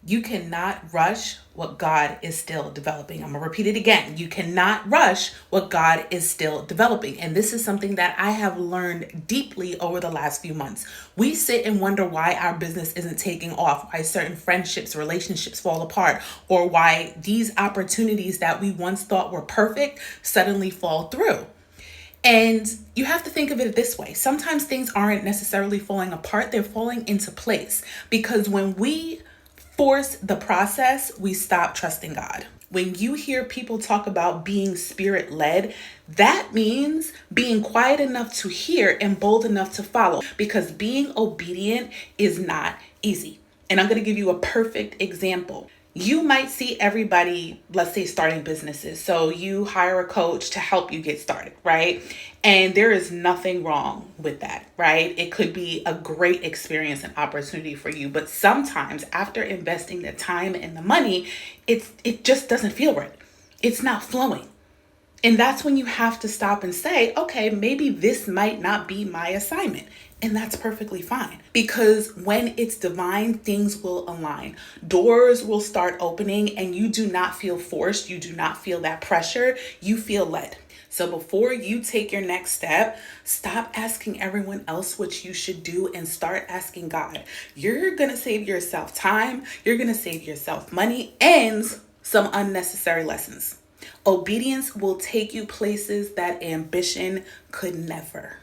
You cannot rush what God is still developing. I'm going to repeat it again. You cannot rush what God is still developing. And this is something that I have learned deeply over the last few months. We sit and wonder why our business isn't taking off, why certain friendships, relationships fall apart, or why these opportunities that we once thought were perfect suddenly fall through. And you have to think of it this way. Sometimes things aren't necessarily falling apart, they're falling into place. Because when we force the process, we stop trusting God. When you hear people talk about being spirit led, that means being quiet enough to hear and bold enough to follow, because being obedient is not easy. And I'm going to give you a perfect example. You might see everybody, let's say, starting businesses. So you hire a coach to help you get started, right? And there is nothing wrong with that, right? It could be a great experience and opportunity for you. But sometimes after investing the time and the money, it just doesn't feel right. It's not flowing. And that's when you have to stop and say, okay, maybe this might not be my assignment. And that's perfectly fine, because when it's divine, things will align. Doors will start opening and you do not feel forced. You do not feel that pressure. You feel led. So before you take your next step, stop asking everyone else what you should do and start asking God. You're going to save yourself time. You're going to save yourself money and some unnecessary lessons. Obedience will take you places that ambition could never.